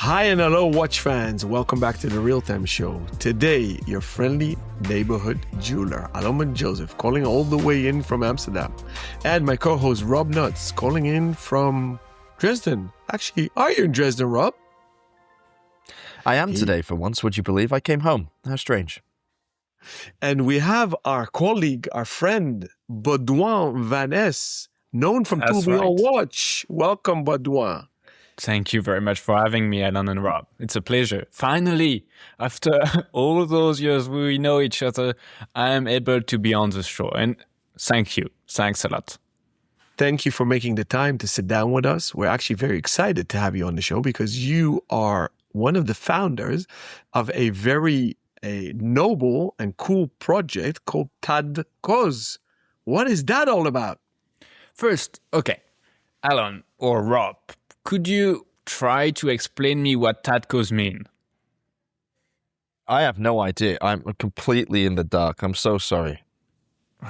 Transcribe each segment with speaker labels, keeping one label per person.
Speaker 1: Hi and hello, watch fans. Welcome back to the Real Time Show. Today, your friendly neighborhood jeweler, Alon Joseph, calling all the way in from Amsterdam. And my co-host, Rob Nuts, calling in from Dresden. Actually, are you in Dresden, Rob?
Speaker 2: I am today for once. Would you believe I came home? How strange.
Speaker 1: And we have our colleague, our friend, Baudouin Van Es, known from Tourbillon Watch. Welcome, Baudouin.
Speaker 3: Thank you very much for having me, Alan and Rob. It's a pleasure. Finally, after all those years we know each other, I am able to be on the show. And thank you. Thanks a lot.
Speaker 1: Thank you for making the time to sit down with us. We're actually very excited to have you on the show because you are one of the founders of a very noble and cool project called Kozh. What is that all about?
Speaker 3: First, okay, Alan or Rob, could you try to explain me what Kozh mean?
Speaker 2: I have no idea. I'm completely in the dark. I'm so sorry.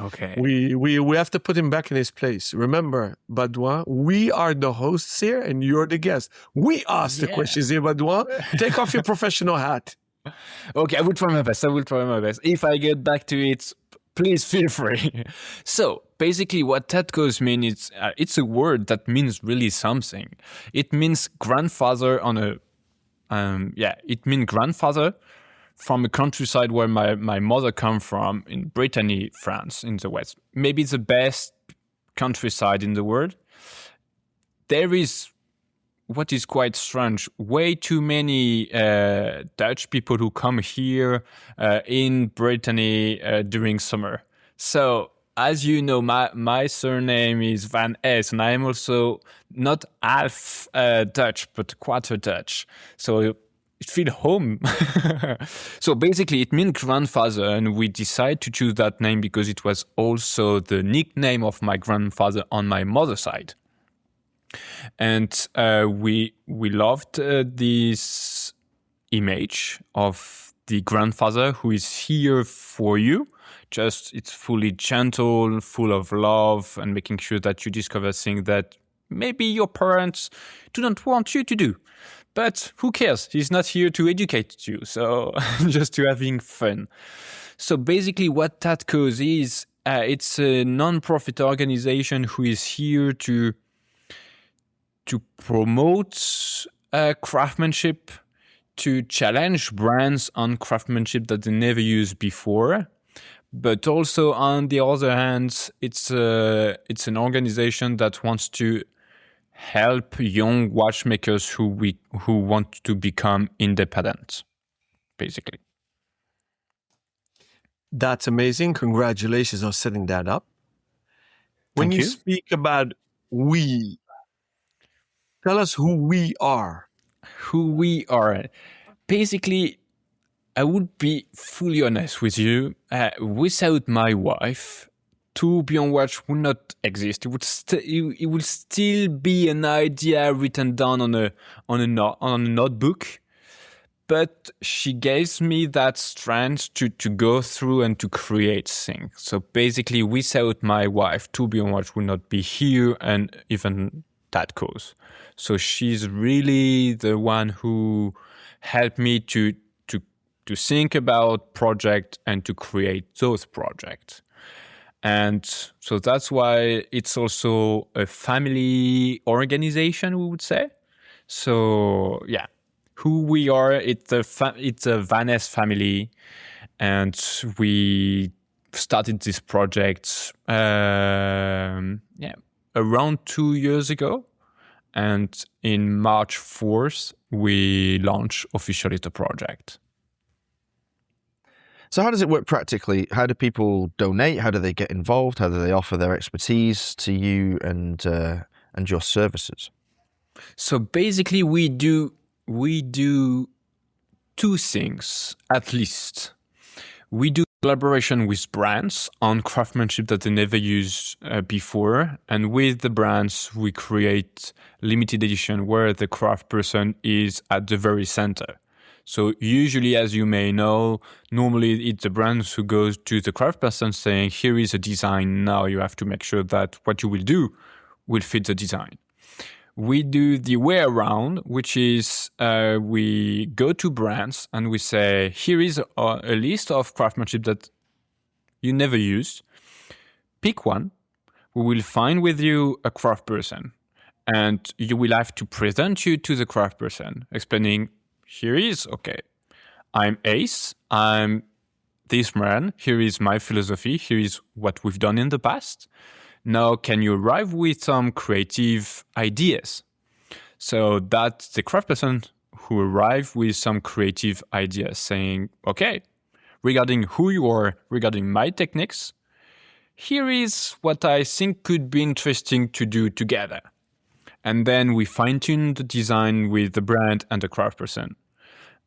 Speaker 3: Okay.
Speaker 1: We have to put him back in his place. Remember, Baudouin, we are the hosts here and you're the guest. We ask the questions here, Baudouin. Take off your professional hat.
Speaker 3: Okay, I will try my best. If I get back to it, please feel free. So, basically what Kozh means is it's a word that means really something. It means grandfather it means grandfather from a countryside where my mother come from in Brittany, France, in the west. Maybe the best countryside in the world. There is, what is quite strange, way too many Dutch people who come here in Brittany during summer. So, as you know, my surname is Van Es, and I am also not half Dutch, but quarter Dutch. So it feels home. So basically, it means grandfather, and we decided to choose that name because it was also the nickname of my grandfather on my mother's side. And we loved this image of the grandfather who is here for you. Just it's fully gentle, full of love, and making sure that you discover things that maybe your parents do not want you to do. But who cares? He's not here to educate you, so just to having fun. So basically what Kozh is, it's a non-profit organization who is here to promote craftsmanship, to challenge brands on craftsmanship that they never used before. But also, on the other hand, it's an organization that wants to help young watchmakers who want to become independent, basically.
Speaker 1: That's amazing. Congratulations on setting that up. When
Speaker 3: Thank
Speaker 1: you
Speaker 3: you.
Speaker 1: speak about we, tell us who we are.
Speaker 3: Who we are. Basically, I would be fully honest with you. Without my wife, Tourbillon Watch would not exist. It would still be an idea written down on a notebook. But she gave me that strength to go through and to create things. So basically, without my wife, Tourbillon Watch would not be here, and even Kozh. So she's really the one who helped me to think about project and to create those projects. And so that's why it's also a family organization, we would say. So yeah, who we are, it's a Van Es family, and we started this project around 2 years ago. And in March 4th, we launched officially the project.
Speaker 2: So how does it work practically? How do people donate? How do they get involved? How do they offer their expertise to you and your services?
Speaker 3: So basically, we do two things at least. We do collaboration with brands on craftsmanship that they never used before, and with the brands we create limited edition where the craft person is at the very center. So usually, as you may know, normally it's the brands who goes to the craft person saying, here is a design, now you have to make sure that what you will do will fit the design. We do the way around, which is we go to brands and we say, here is a list of craftsmanship that you never used. Pick one. We will find with you a craft person, and you will have to present you to the craft person, explaining, here is, okay, I'm Ace, I'm this man, here is my philosophy, here is what we've done in the past. Now, can you arrive with some creative ideas? So that's the craft person who arrive with some creative ideas saying, okay, regarding who you are, regarding my techniques, here is what I think could be interesting to do together. And then we fine-tune the design with the brand and the craft person.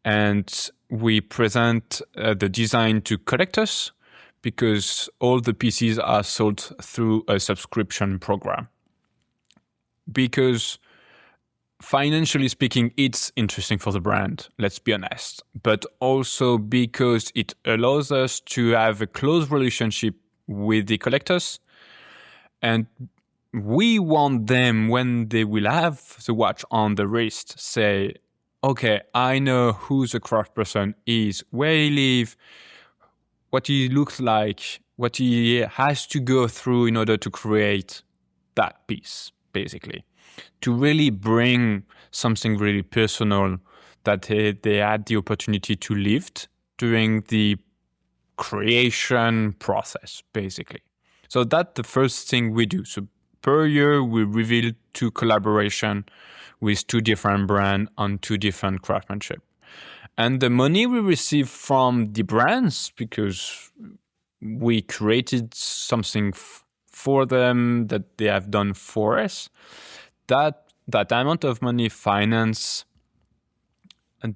Speaker 3: And we present the design to collectors, because all the pieces are sold through a subscription program. Because financially speaking, it's interesting for the brand, let's be honest. But also because it allows us to have a close relationship with the collectors. And we want them, when they will have the watch on the wrist, say, okay, I know who the craft person is, where he lives, what he looks like, what he has to go through in order to create that piece, basically. To really bring something really personal that they had the opportunity to live during the creation process, basically. So that's the first thing we do. So per year, we reveal 2 collaboration with 2 different brands on 2 different craftsmanship. And the money we receive from the brands, because we created something for them that they have done for us, that amount of money finance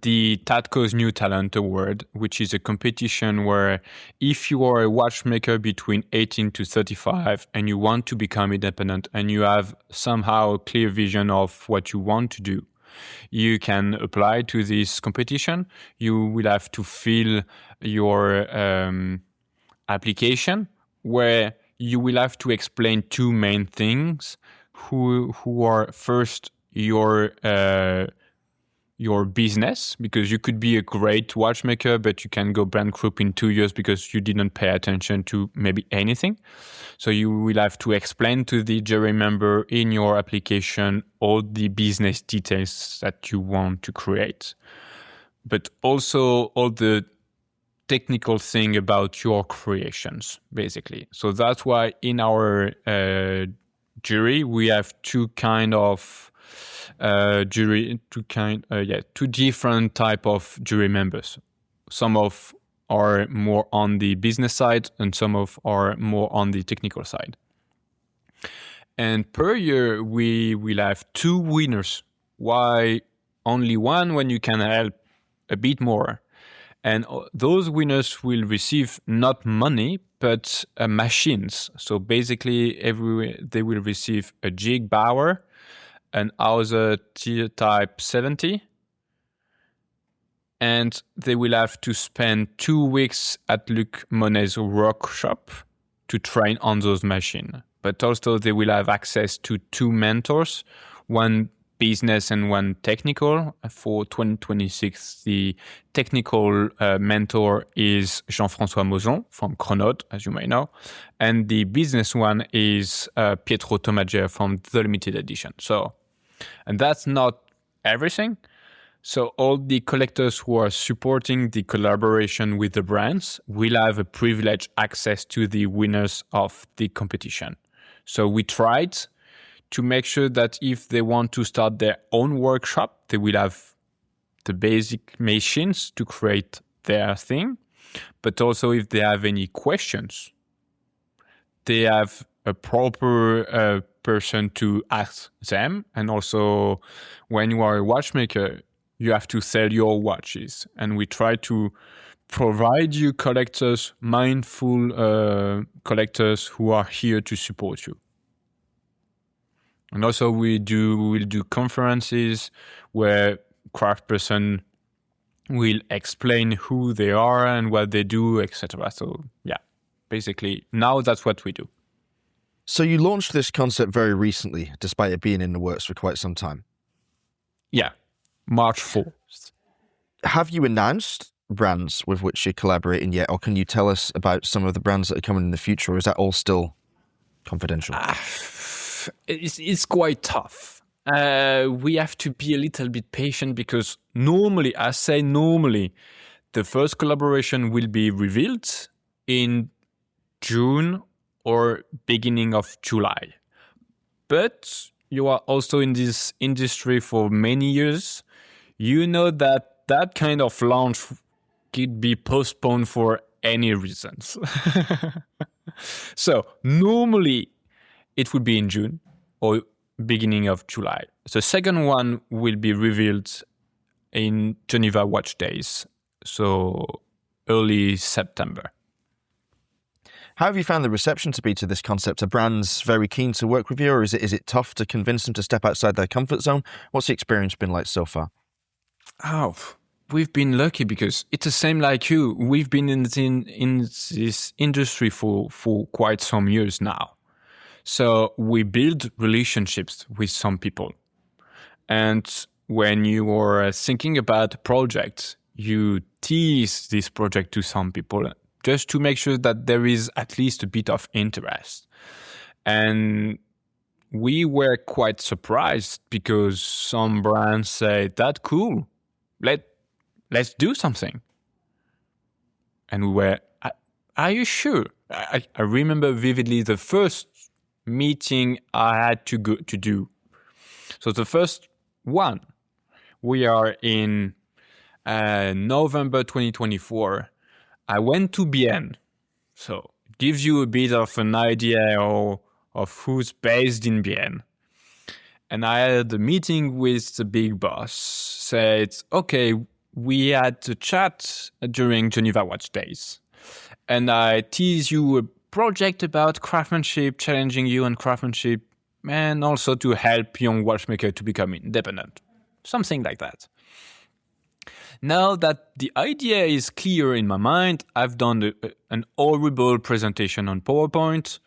Speaker 3: the Kozh New Talent Award, which is a competition where if you are a watchmaker between 18 to 35 and you want to become independent and you have somehow a clear vision of what you want to do, you can apply to this competition. You will have to fill your application, where you will have to explain 2 main things, who are first your business, because you could be a great watchmaker, but you can go bankrupt in 2 years because you didn't pay attention to maybe anything. So you will have to explain to the jury member in your application all the business details that you want to create, but also all the technical thing about your creations, basically. So that's why in our jury, we have 2 kind of two different type of jury members. Some of are more on the business side and some of are more on the technical side. And per year, we will have 2 winners. Why only one when you can help a bit more? And those winners will receive not money, but machines. So basically, they will receive a jig Bauer, an Hauser Type 70, and they will have to spend 2 weeks at Luc Monet's workshop to train on those machines. But also they will have access to 2 mentors, one business and one technical. For 2026, the technical mentor is Jean-François Mozon from Chronode, as you may know. And the business one is Pietro Tomager from the limited edition. And that's not everything. So all the collectors who are supporting the collaboration with the brands will have a privileged access to the winners of the competition. So we tried to make sure that if they want to start their own workshop, they will have the basic machines to create their thing. But also if they have any questions, they have a proper person to ask them. And also when you are a watchmaker, you have to sell your watches. And we try to provide you collectors, mindful collectors who are here to support you. And also we'll do conferences where craft person will explain who they are and what they do, etc. So yeah, basically now that's what we do.
Speaker 2: So you launched this concept very recently, despite it being in the works for quite some time.
Speaker 3: Yeah, March 4th.
Speaker 2: Have you announced brands with which you're collaborating yet, or can you tell us about some of the brands that are coming in the future, or is that all still confidential?
Speaker 3: It's quite tough. We have to be a little bit patient because normally, the first collaboration will be revealed in June or beginning of July. But you are also in this industry for many years. You know that kind of launch could be postponed for any reasons. So normally it would be in June or beginning of July. The second one will be revealed in Geneva Watch Days, so early September.
Speaker 2: How have you found the reception to be to this concept? Are brands very keen to work with you, or is it tough to convince them to step outside their comfort zone? What's the experience been like so far?
Speaker 3: Oh, we've been lucky because it's the same like you. We've been in this industry for quite some years now. So we build relationships with some people. And when you are thinking about a project, you tease this project to some people just to make sure that there is at least a bit of interest. And we were quite surprised because some brands say, "That's cool. Let's do something." And we were, "Are you sure?" I remember vividly the first meeting I had to go to do. So the first one, we are in November 2024. I went to Bienne. So it gives you a bit of an idea of who's based in Bienne. And I had a meeting with the big boss. Said, "Okay, we had a chat during Geneva Watch Days. And I tease you a project about craftsmanship, challenging you on craftsmanship, and also to help young watchmakers to become independent." Something like that. Now that the idea is clear in my mind, I've done an horrible presentation on PowerPoint.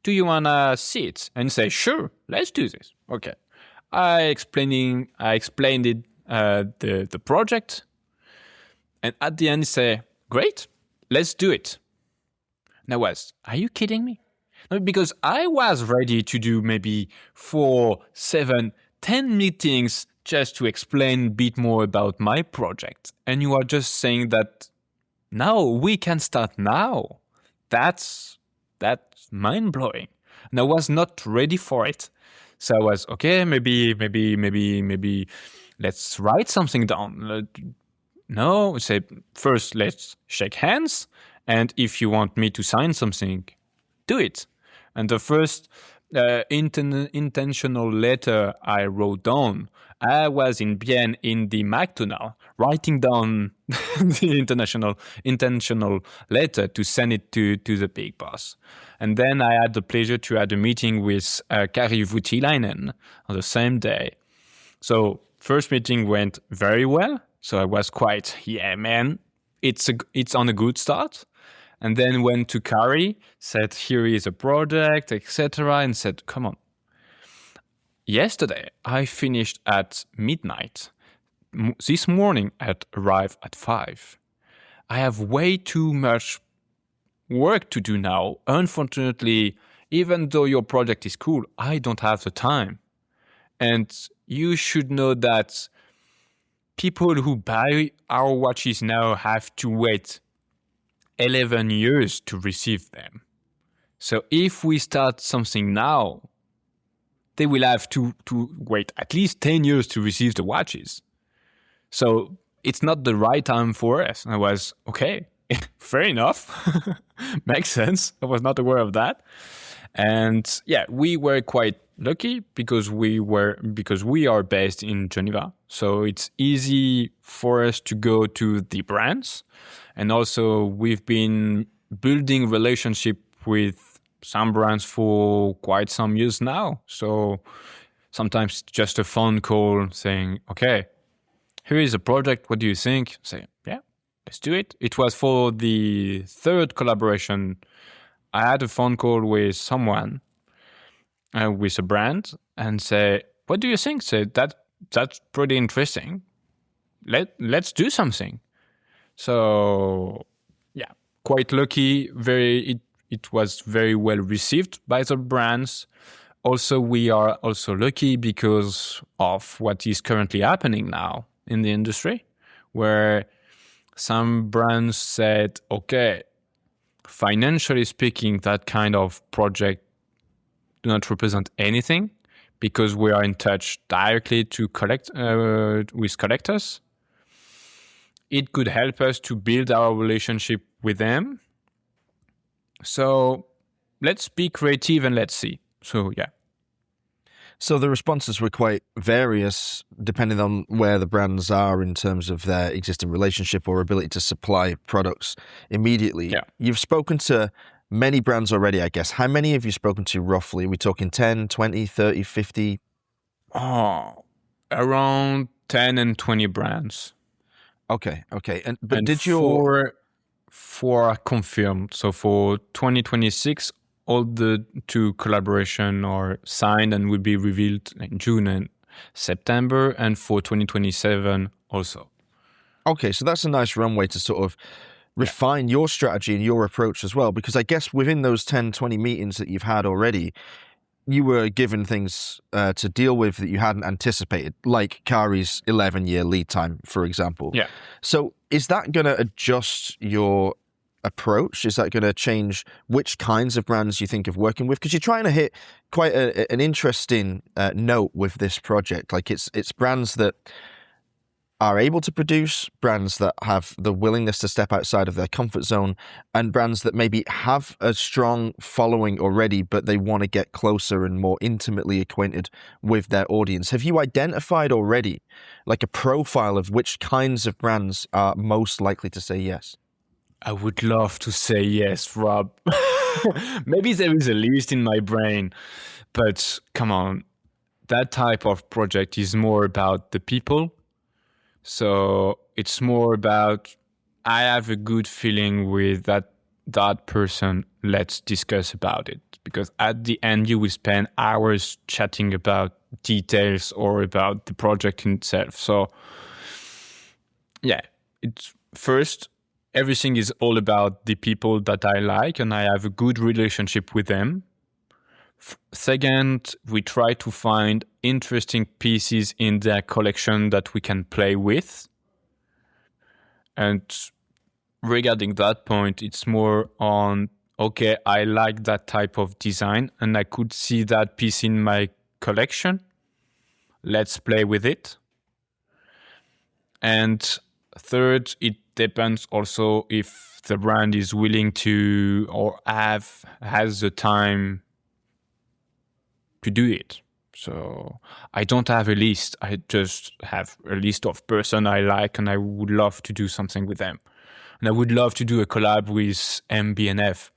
Speaker 3: "Do you want to see it?" And say, "Sure, let's do this." Okay. I explained it, the project. And at the end, say, "Great, let's do it." And I was, "Are you kidding me?" No, because I was ready to do maybe 4, 7, 10 meetings just to explain a bit more about my project. And you are just saying that now we can start now. That's mind-blowing. And I was not ready for it. So I was, okay, maybe let's write something down. No, say first let's shake hands. And if you want me to sign something, do it. And the first intentional letter I wrote down, I was in Bienne in the McDonald's, writing down the intentional letter to send it to the big boss. And then I had the pleasure to have a meeting with Kari Voutilainen on the same day. So first meeting went very well. So I was quite, yeah, man, it's on a good start. And then went to Kari, said, "Here is a project, etc." And said, "Come on." Yesterday, I finished at midnight. This morning, I arrived at 5. I have way too much work to do now. Unfortunately, even though your project is cool, I don't have the time. And you should know that people who buy our watches now have to wait 11 years to receive them. So if we start something now, they will have to wait at least 10 years to receive the watches. So it's not the right time for us. And I was, okay, fair enough. Makes sense. I was not aware of that. And yeah, we were quite lucky because we are based in Geneva. So it's easy for us to go to the brands. And also we've been building relationship with some brands for quite some years now. So sometimes just a phone call saying, "Okay, here is a project. What do you think?" Say, "Yeah, let's do it." It was for the third collaboration. I had a phone call with someone with a brand and say, "What do you think?" Say that's pretty interesting. Let's do something. So yeah, quite lucky. It was very well received by the brands. Also, we are also lucky because of what is currently happening now in the industry, where some brands said, okay, financially speaking, that kind of project do not represent anything because we are in touch directly to collect with collectors. It could help us to build our relationship with them. So let's be creative and let's see. So yeah.
Speaker 2: So the responses were quite various depending on where the brands are in terms of their existing relationship or ability to supply products immediately.
Speaker 3: Yeah.
Speaker 2: You've spoken to many brands already, I guess. How many have you spoken to roughly? Are we talking 10, 20, 30, 50?
Speaker 3: Around 10 and 20 brands.
Speaker 2: Okay. But
Speaker 3: and
Speaker 2: did your...
Speaker 3: four confirmed. So for 2026, all the 2 collaboration are signed and will be revealed in June and September, and for 2027 also.
Speaker 2: Okay, so that's a nice runway to sort of refine your strategy and your approach as well, because I guess within those 10, 20 meetings that you've had already, you were given things to deal with that you hadn't anticipated, like Kari's 11-year lead time, for example.
Speaker 3: Yeah.
Speaker 2: So is that going to adjust your approach? Is that going to change which kinds of brands you think of working with? Because you're trying to hit quite an interesting note with this project. Like it's brands that are able to produce, brands that have the willingness to step outside of their comfort zone, and brands that maybe have a strong following already, but they want to get closer and more intimately acquainted with their audience. Have you identified already like a profile of which kinds of brands are most likely to say yes?
Speaker 3: I would love to say yes, Rob. Maybe there is a list in my brain, but come on. That type of project is more about the people. So it's more about, I have a good feeling with that person. Let's discuss about it. Because at the end, you will spend hours chatting about details or about the project itself. So yeah, it's first, everything is all about the people that I like and I have a good relationship with them. Second, we try to find interesting pieces in their collection that we can play with. And regarding that point, it's more on, okay, I like that type of design and I could see that piece in my collection. Let's play with it. And third, it depends also if the brand is willing to or has the time to do it. So I don't have a list. I just have a list of person I like and I would love to do something with them. And I would love to do a collab with MB&F.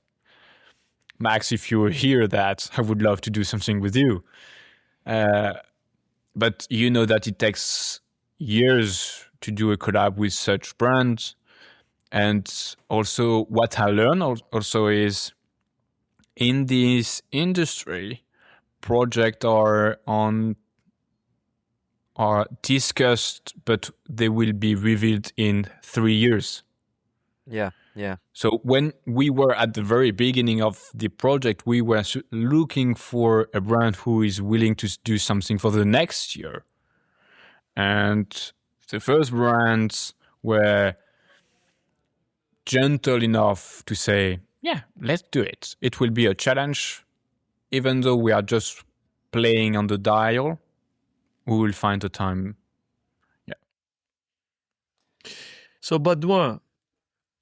Speaker 3: Max, if you hear that, I would love to do something with you. But you know that it takes years to do a collab with such brands. And also what I learned also is in this industry, projects are discussed, but they will be revealed in 3 years.
Speaker 2: Yeah.
Speaker 3: So when we were at the very beginning of the project, we were looking for a brand who is willing to do something for the next year. And the first brands were gentle enough to say, yeah, let's do it. It will be a challenge. Even though we are just playing on the dial, we will find the time. Yeah.
Speaker 1: So, Baudouin,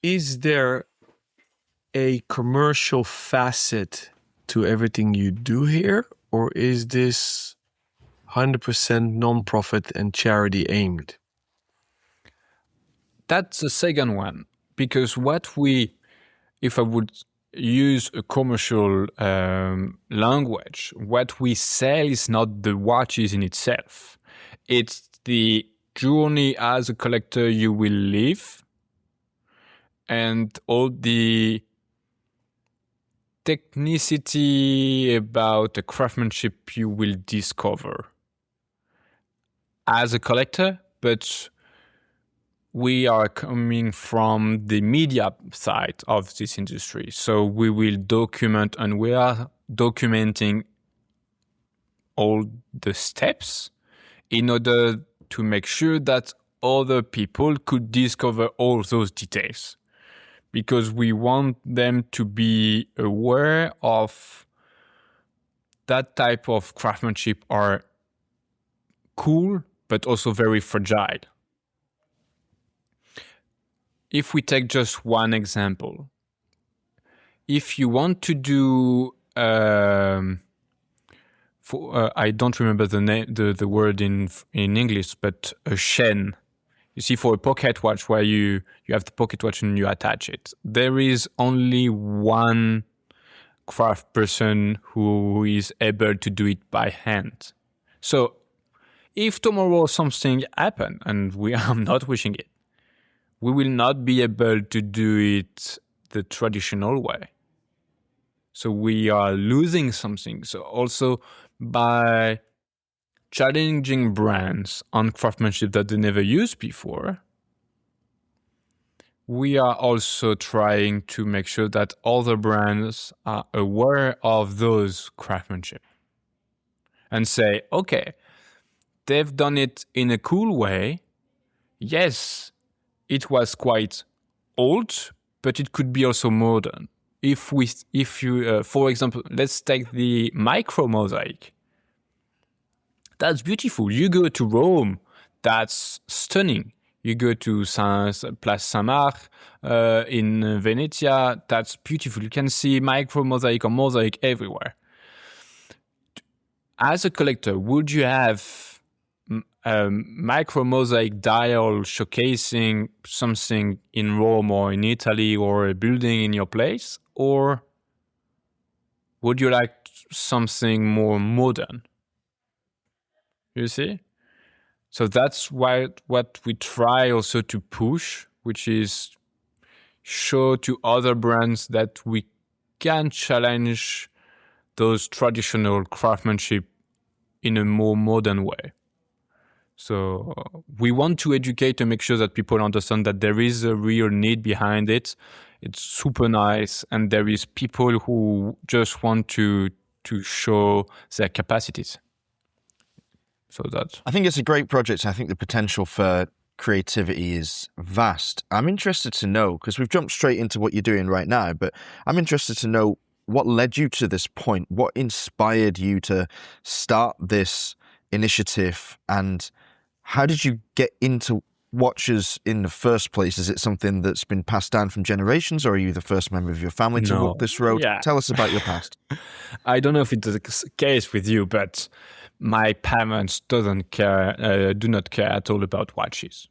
Speaker 1: is there a commercial facet to everything you do here? Or is this 100% non-profit and charity aimed?
Speaker 3: That's the second one. Because if I would use a commercial language, what we sell is not the watches in itself. It's the journey as a collector you will live and all the technicity about the craftsmanship you will discover as a collector, but we are coming from the media side of this industry. So we will document, and we are documenting all the steps in order to make sure that other people could discover all those details. Because we want them to be aware of that type of craftsmanship are cool, but also very fragile. If we take just one example, if you want to do, I don't remember the name, the word in English, but a chain. You see, for a pocket watch where you have the pocket watch and you attach it, there is only one craft person who is able to do it by hand. So if tomorrow something happens, and I'm not wishing it, we will not be able to do it the traditional way. So we are losing something. So also by challenging brands on craftsmanship that they never used before, we are also trying to make sure that other brands are aware of those craftsmanship and say, okay, they've done it in a cool way. Yes, it was quite old, but it could be also modern. If you, for example, let's take the micro mosaic. That's beautiful. You go to Rome, that's stunning. You go to Place Saint-Marc in Venezia, that's beautiful. You can see micro mosaic or mosaic everywhere. As a collector, would you have a micro mosaic dial showcasing something in Rome or in Italy or a building in your place? Or would you like something more modern? You see? So that's what we try also to push, which is show to other brands that we can challenge those traditional craftsmanship in a more modern way. So we want to educate and make sure that people understand that there is a real need behind it. It's super nice, and there is people who just want to show their capacities. So
Speaker 2: I think it's a great project. I think the potential for creativity is vast. I'm interested to know, because we've jumped straight into what you're doing right now, but I'm interested to know what led you to this point. What inspired you to start this initiative, and how did you get into watches in the first place? Is it something that's been passed down from generations, or are you the first member of your family to walk this road?
Speaker 3: Yeah.
Speaker 2: Tell us about your past.
Speaker 3: I don't know if it's the case with you, but my parents do not care at all about watches.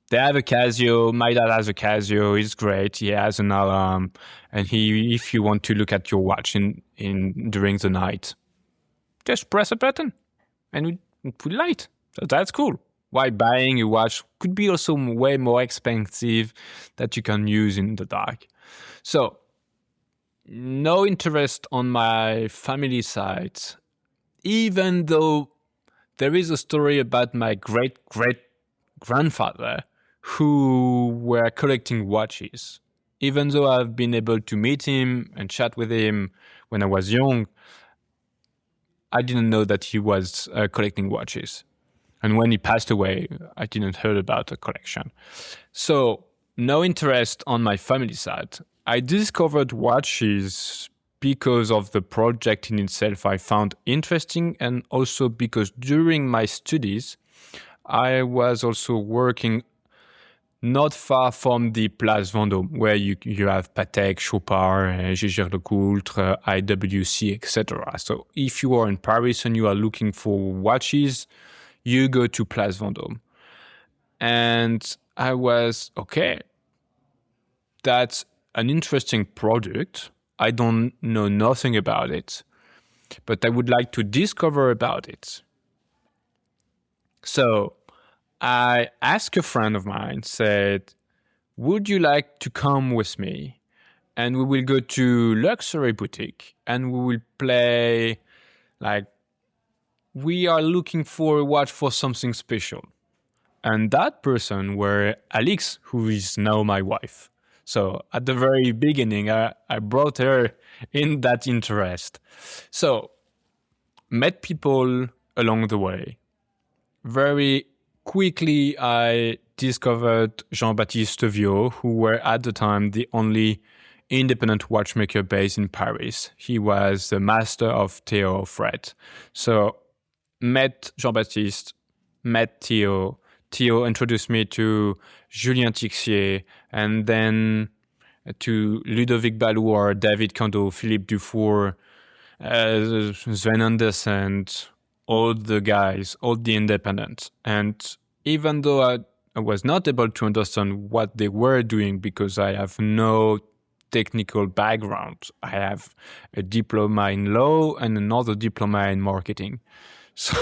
Speaker 3: They have a Casio. My dad has a Casio. It's great. He has an alarm, and if you want to look at your watch in during the night, just press a button, and it will light. So that's cool. Why buying a watch could be also way more expensive that you can use in the dark. So no interest on my family side, even though there is a story about my great-great-grandfather who were collecting watches. Even though I've been able to meet him and chat with him when I was young, I didn't know that he was collecting watches. And when he passed away, I didn't hear about a collection. So no interest on my family side. I discovered watches because of the project in itself I found interesting, and also because during my studies, I was also working not far from the Place Vendôme, where you have Patek, Chopard, Jaeger-LeCoultre, IWC, etc. So if you are in Paris and you are looking for watches, you go to Place Vendôme. And I was, okay, that's an interesting product. I don't know nothing about it, but I would like to discover about it. So I asked a friend of mine, said, would you like to come with me and we will go to luxury boutique, and we will play like we are looking for a watch for something special. And that person were Alix, who is now my wife. So at the very beginning, I brought her in that interest. So met people along the way. Very quickly, I discovered Jean-Baptiste Viau, who were at the time the only independent watchmaker based in Paris. He was the master of Theo Fred. So met Jean-Baptiste, met Theo. Theo introduced me to Julien Tixier, and then to Ludovic Ballour, David Kondo, Philippe Dufour, Sven Andersen, all the guys, all the independents. And even though I was not able to understand what they were doing because I have no technical background, I have a diploma in law and another diploma in marketing. So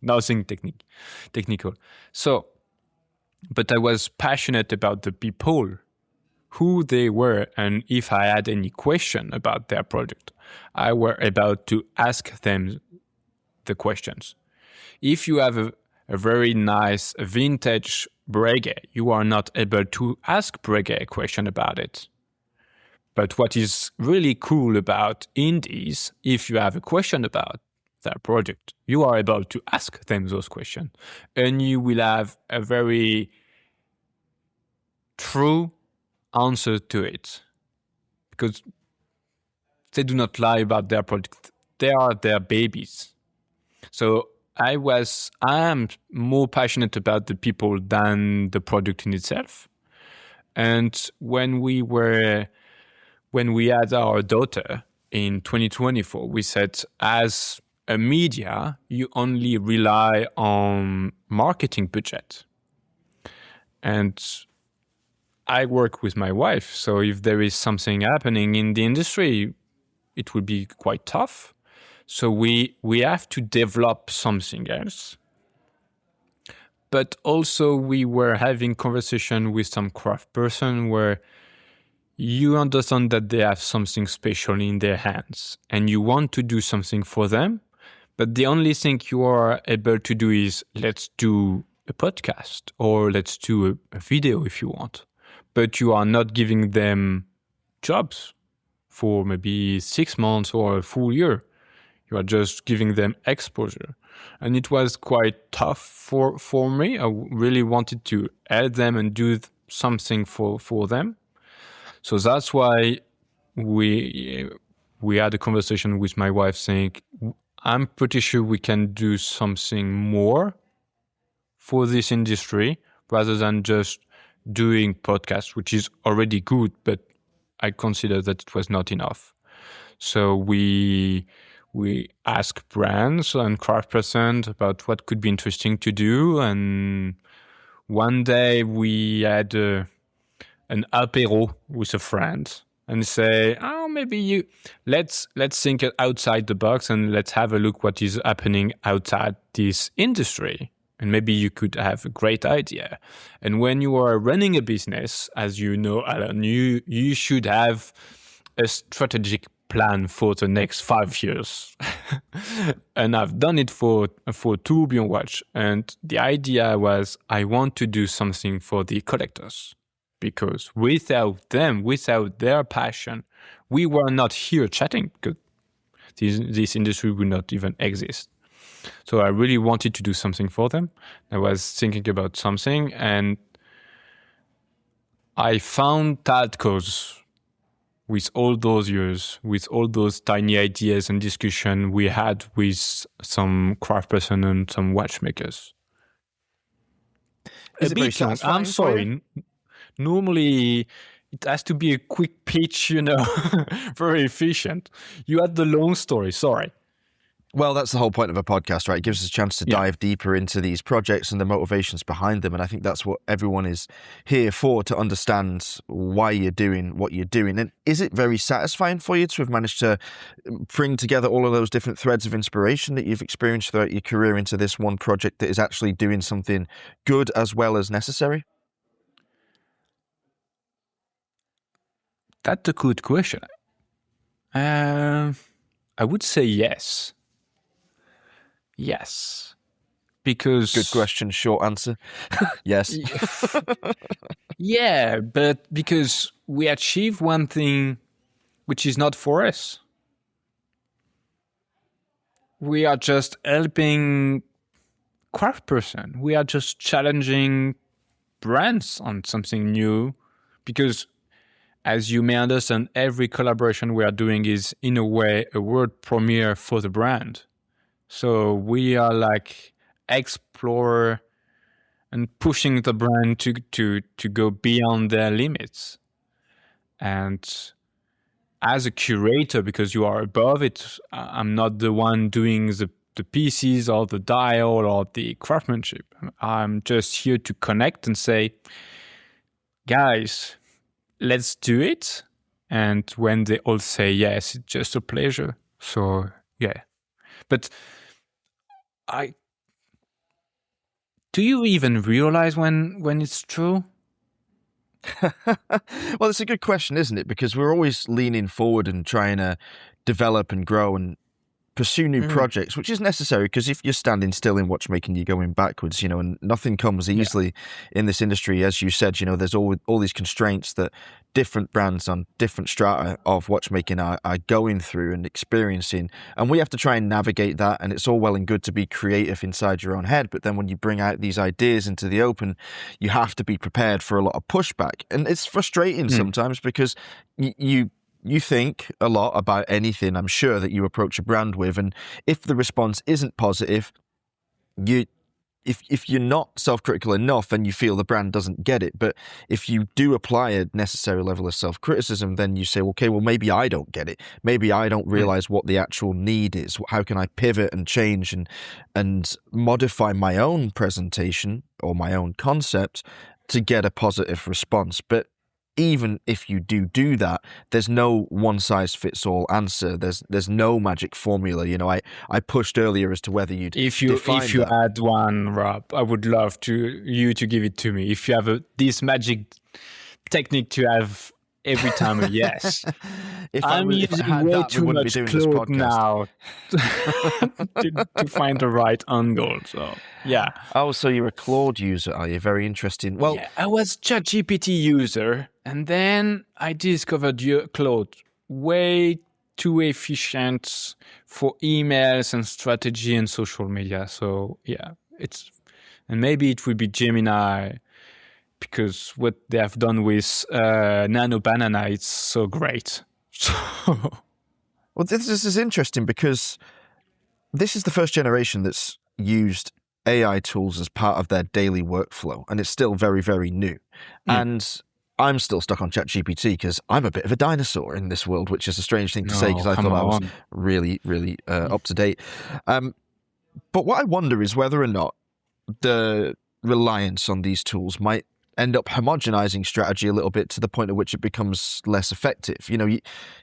Speaker 3: nothing technical. So, but I was passionate about the people, who they were, and if I had any question about their product, I were about to ask them the questions. If you have a very nice vintage Breguet, you are not able to ask Breguet a question about it. But what is really cool about indies, if you have a question about their project, you are able to ask them those questions, and you will have a very true answer to it, because they do not lie about their project. They are their babies. So I am more passionate about the people than the product in itself. And when we had our daughter in 2024, we said, as a media, you only rely on marketing budget. And I work with my wife, so if there is something happening in the industry, it will be quite tough. So we have to develop something else. But also we were having conversation with some craft person where you understand that they have something special in their hands and you want to do something for them. But the only thing you are able to do is, let's do a podcast or let's do a video if you want. But you are not giving them jobs for maybe 6 months or a full year. You are just giving them exposure. And it was quite tough for me. I really wanted to help them and do something for them. So that's why we had a conversation with my wife saying, I'm pretty sure we can do something more for this industry rather than just doing podcasts, which is already good, but I consider that it was not enough. So we asked brands and craft person about what could be interesting to do. And one day we had an apéro with a friend and say, maybe let's think outside the box and let's have a look what is happening outside this industry. And maybe you could have a great idea. And when you are running a business, as you know, Alan, you should have a strategic plan for the next 5 years. And I've done it for Tourbillon Watch. And the idea was, I want to do something for the collectors. Because without them, without their passion, we were not here chatting, because this industry would not even exist. So I really wanted to do something for them. I was thinking about something, and I found Kozh with all those years, with all those tiny ideas and discussion we had with some craft person and some watchmakers.
Speaker 2: Is it very satisfying?
Speaker 3: I'm sorry. Normally, it has to be a quick pitch, very efficient. You had the long story, sorry.
Speaker 2: Well, that's the whole point of a podcast, right? It gives us a chance to dive deeper into these projects and the motivations behind them. And I think that's what everyone is here for, to understand why you're doing what you're doing. And is it very satisfying for you to have managed to bring together all of those different threads of inspiration that you've experienced throughout your career into this one project that is actually doing something good as well as necessary?
Speaker 3: That's a good question. I would say yes. Yes. Because
Speaker 2: Good question, short answer. Yes.
Speaker 3: yeah, but because we achieve one thing which is not for us. We are just helping craft person. We are just challenging brands on something new, because as you may understand, every collaboration we are doing is in a way a world premiere for the brand. So we are like explorer and pushing the brand to go beyond their limits. And as a curator, because you are above it, I'm not the one doing the pieces or the dial or the craftsmanship. I'm just here to connect and say, guys, let's do it. And when they all say yes, it's just a pleasure. So yeah. But do you even realize when it's true?
Speaker 2: Well, it's a good question, isn't it? Because we're always leaning forward and trying to develop and grow and pursue new projects, which is necessary, because if you're standing still in watchmaking, you're going backwards, and nothing comes easily in this industry. As you said, there's all these constraints that different brands on different strata of watchmaking are going through and experiencing, and we have to try and navigate that. And it's all well and good to be creative inside your own head, but then when you bring out these ideas into the open, you have to be prepared for a lot of pushback, and it's frustrating sometimes, because you think a lot about anything, I'm sure, that you approach a brand with, and if the response isn't positive, if you're not self-critical enough, then you feel the brand doesn't get it. But if you do apply a necessary level of self-criticism, then you say, okay, well, maybe I don't get it. Maybe I don't realize what the actual need is. How can I pivot and change and modify my own presentation or my own concept to get a positive response? But even if you do that, there's no one-size-fits-all answer. There's no magic formula. I pushed earlier as to whether you'd
Speaker 3: if you had one, Rob, I would love you to give it to me. If you have this magic technique to have every time a yes. I'm using way too much cloth now to find the right angle. So yeah.
Speaker 2: Oh, so you're a Claude user, are you? Very interesting. Well,
Speaker 3: yeah, I was ChatGPT user, and then I discovered Claude way too efficient for emails and strategy and social media. So yeah, and maybe it will be Gemini, because what they have done with Nano Banana, it's so great.
Speaker 2: Well, this is interesting, because this is the first generation that's used AI tools as part of their daily workflow, and it's still very, very new. And I'm still stuck on ChatGPT because I'm a bit of a dinosaur in this world, which is a strange thing to say, because I thought I was really, really up to date. But what I wonder is whether or not the reliance on these tools might end up homogenizing strategy a little bit, to the point at which it becomes less effective.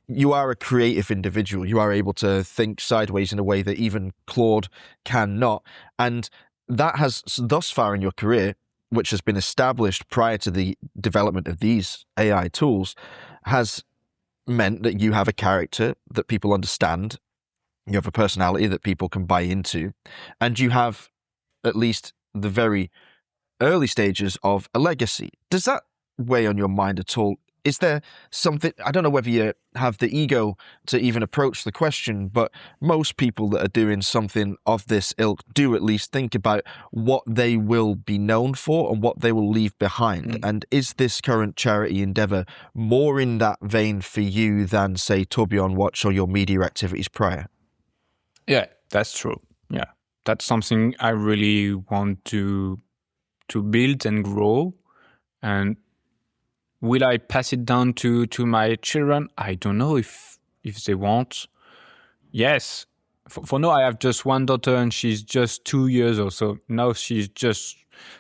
Speaker 2: You are a creative individual. You are able to think sideways in a way that even Claude cannot. And that has, thus far in your career, which has been established prior to the development of these AI tools, has meant that you have a character that people understand, you have a personality that people can buy into, and you have at least the very early stages of a legacy. Does that weigh on your mind at all? Is there something, I don't know whether you have the ego to even approach the question, but most people that are doing something of this ilk do at least think about what they will be known for and what they will leave behind. And is this current charity endeavor more in that vein for you than, say, Tourbillon Watch or your media activities prior?
Speaker 3: Yeah, that's true. Yeah, that's something I really want to build and grow. And will I pass it down to my children? I don't know if they want. Yes. For now, I have just one daughter, and she's just 2 years old. So now she's just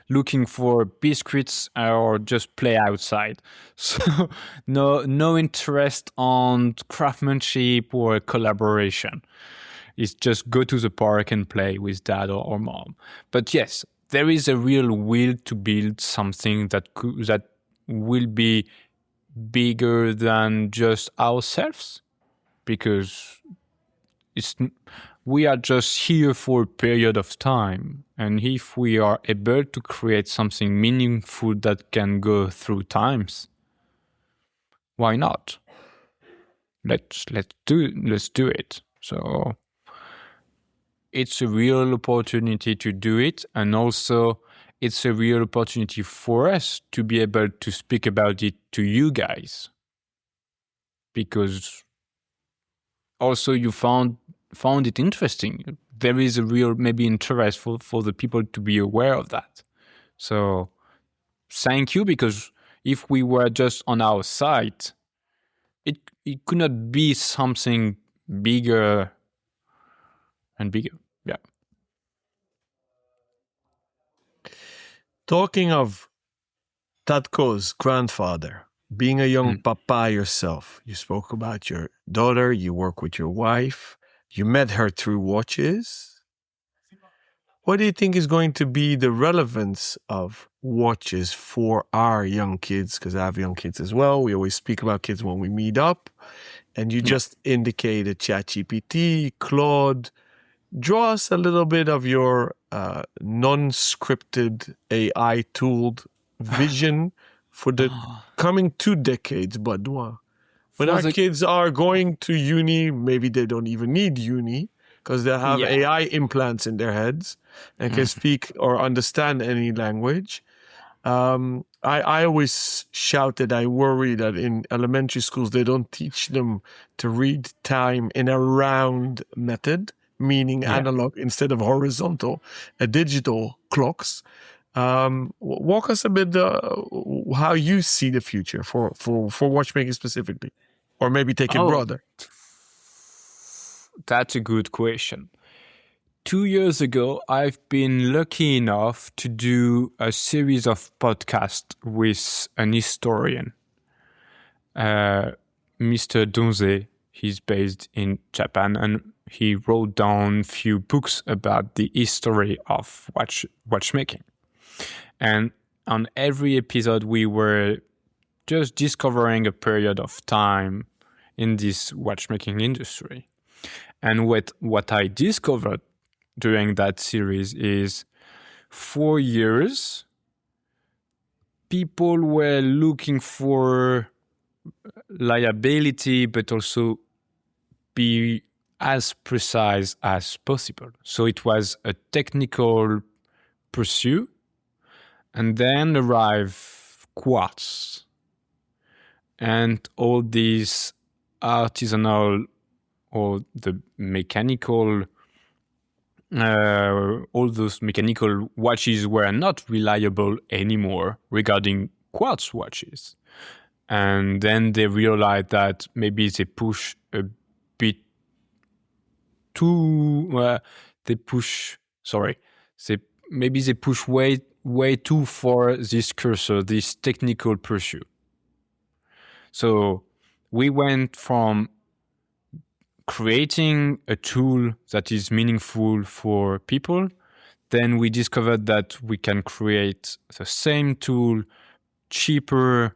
Speaker 3: looking for biscuits or just play outside. So no interest on craftsmanship or collaboration. It's just go to the park and play with dad or mom. But yes, there is a real will to build something that will be bigger than just ourselves, because we are just here for a period of time, and if we are able to create something meaningful that can go through times, why not? Let's do it. So it's a real opportunity to do it, and also it's a real opportunity for us to be able to speak about it to you guys, because also you found it interesting. There is a real maybe interest for the people to be aware of that. So thank you, because if we were just on our side, it could not be something bigger and bigger. Yeah.
Speaker 1: Talking of Tatko's grandfather, being a young papa yourself, you spoke about your daughter, you work with your wife, you met her through watches. What do you think is going to be the relevance of watches for our young kids? Because I have young kids as well. We always speak about kids when we meet up. And you just indicated ChatGPT, Claude. Draw us a little bit of your non-scripted AI-tooled vision for the coming 2 decades, Baudouin. When our kids are going to uni, maybe they don't even need uni because they have AI implants in their heads and can speak or understand any language. I always shout that I worry that in elementary schools, they don't teach them to read time in a round method, meaning analog instead of horizontal, digital clocks. Walk us a bit how you see the future for watchmaking specifically, or maybe take it broader.
Speaker 3: That's a good question. 2 years ago, I've been lucky enough to do a series of podcasts with an historian, Mr. Donze. He's based in Japan, and he wrote down a few books about the history of watchmaking. And on every episode, we were just discovering a period of time in this watchmaking industry. And what I discovered during that series is 4 years, people were looking for reliability, but also be as precise as possible. So it was a technical pursuit. And then arrived quartz and all these artisanal or the mechanical, all those mechanical watches were not reliable anymore regarding quartz watches. And then they realized that maybe they push a bit too, they push way too far this cursor, this technical pursuit. So we went from creating a tool that is meaningful for people. Then we discovered that we can create the same tool cheaper,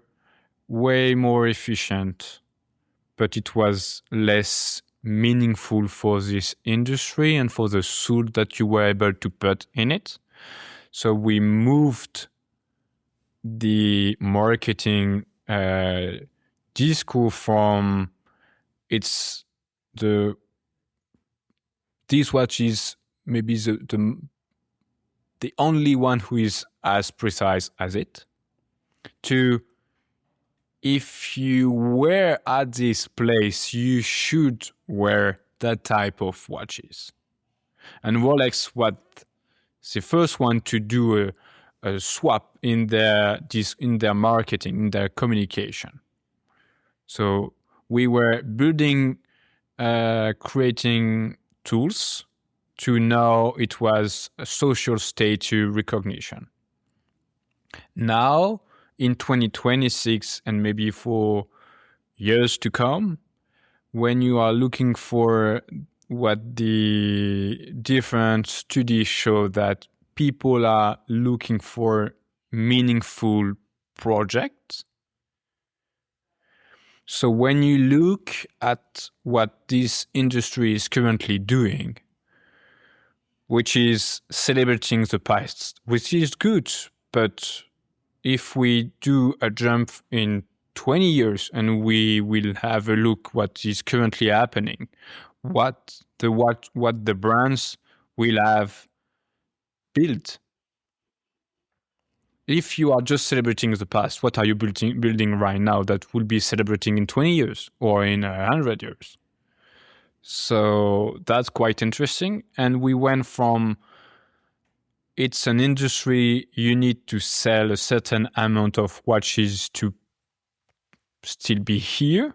Speaker 3: way more efficient, but it was less meaningful for this industry and for the soul that you were able to put in it. So we moved the marketing discourse from this watch is maybe the only one who is as precise as it, to if you were at this place, you should wear that type of watches. And Rolex was the first one to do a swap in their marketing, in their communication. So we were building, creating tools to now it was a social status recognition. Now, in 2026 and maybe for years to come, when you are looking for what the different studies show that people are looking for meaningful projects, So when you look at what this industry is currently doing, which is celebrating the past, which is good, but if we do a jump in 20 years and we will have a look what is currently happening, what the brands will have built. If you are just celebrating the past, what are you building right now that will be celebrating in 20 years or in 100 years? So that's quite interesting. And we went from it's an industry, you need to sell a certain amount of watches to still be here.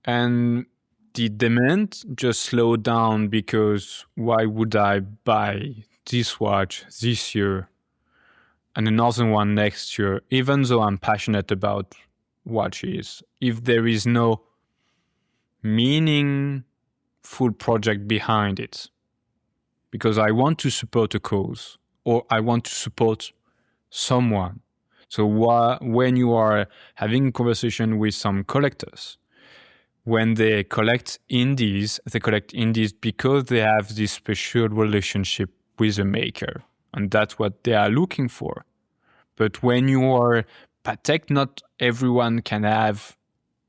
Speaker 3: And the demand just slowed down because why would I buy this watch this year and another one next year, even though I'm passionate about watches, if there is no meaningful project behind it? Because I want to support a cause or I want to support someone. So when you are having a conversation with some collectors, when they collect indies because they have this special relationship with the maker. And that's what they are looking for. But when you are Patek, not everyone can have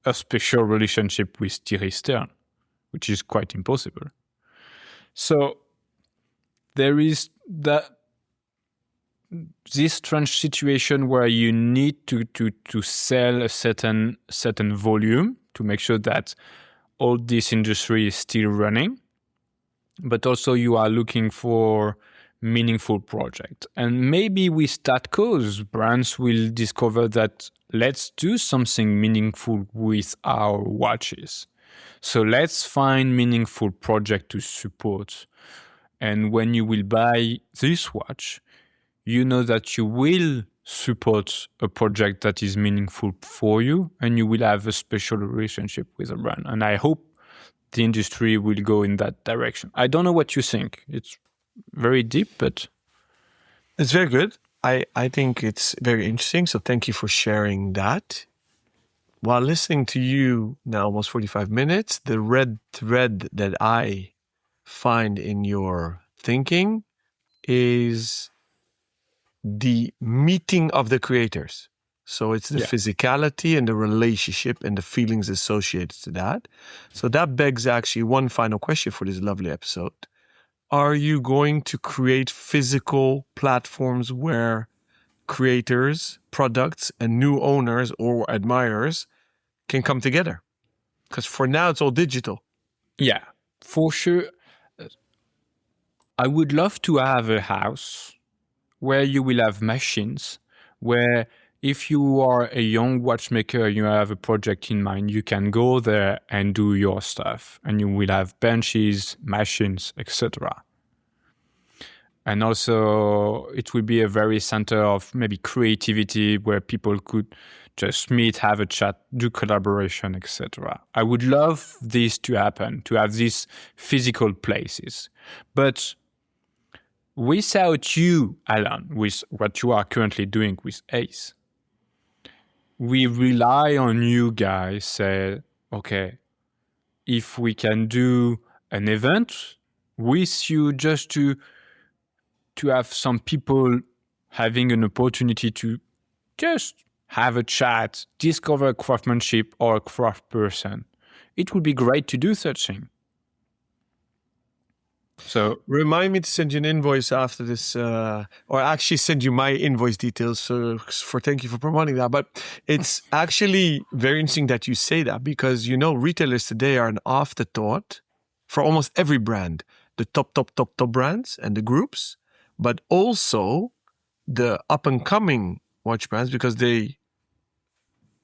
Speaker 3: a special relationship with Thierry Stern, which is quite impossible. So there is this strange situation where you need to sell a certain volume to make sure that all this industry is still running, but also you are looking for meaningful project. And maybe with that cause, brands will discover that let's do something meaningful with our watches. So let's find meaningful project to support. And when you will buy this watch, you know that you will support a project that is meaningful for you and you will have a special relationship with a brand. And I hope the industry will go in that direction. I don't know what you think. It's very deep, but...
Speaker 1: It's very good. I think it's very interesting. So thank you for sharing that. While listening to you now almost 45 minutes, the red thread that I find in your thinking is the meeting of the creators. So it's the physicality and the relationship and the feelings associated to that. So that begs actually one final question for this lovely episode. Are you going to create physical platforms where creators, products, and new owners or admirers can come together? Because for now, it's all digital.
Speaker 3: Yeah, for sure. I would love to have a house where you will have machines, where if you are a young watchmaker, you have a project in mind, you can go there and do your stuff, and you will have benches, machines, etc. And also, it will be a very center of maybe creativity where people could just meet, have a chat, do collaboration, etc. I would love this to happen, to have these physical places. But without you, Alan, with what you are currently doing with Ace, we rely on you guys, say, okay, if we can do an event with you just to have some people having an opportunity to just have a chat, discover craftsmanship or a craft person. It would be great to do such thing. So
Speaker 1: remind me to send you an invoice after this, or actually send you my invoice details. So thank you for promoting that. But it's actually very interesting that you say that because, retailers today are an afterthought for almost every brand, the top brands and the groups, but also the up and coming watch brands because they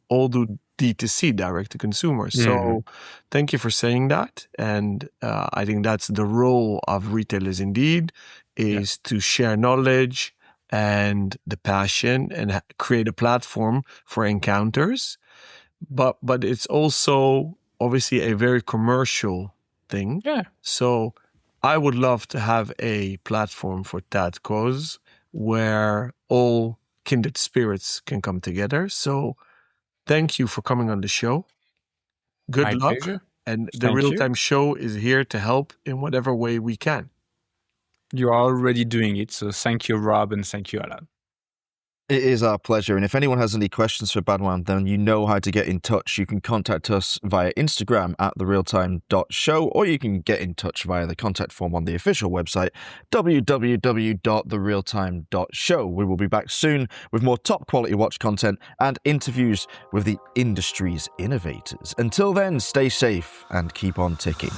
Speaker 1: all do D2C, direct to consumer. So thank you for saying that. And I think that's the role of retailers indeed, is to share knowledge and the passion and create a platform for encounters. But it's also obviously a very commercial thing.
Speaker 3: Yeah.
Speaker 1: So I would love to have a platform for that cause where all kindred spirits can come together. So thank you for coming on the show. Good
Speaker 3: My
Speaker 1: luck.
Speaker 3: pleasure.
Speaker 1: And the
Speaker 3: Thank
Speaker 1: Real
Speaker 3: you.
Speaker 1: Time Show is here to help in whatever way we can.
Speaker 3: You are already doing it. So thank you, Rob, and thank you, Alan.
Speaker 2: It is our pleasure. And if anyone has any questions for Baudouin, then you know how to get in touch. You can contact us via Instagram at therealtime.show, or you can get in touch via the contact form on the official website, www.therealtime.show. We will be back soon with more top quality watch content and interviews with the industry's innovators. Until then, stay safe and keep on ticking.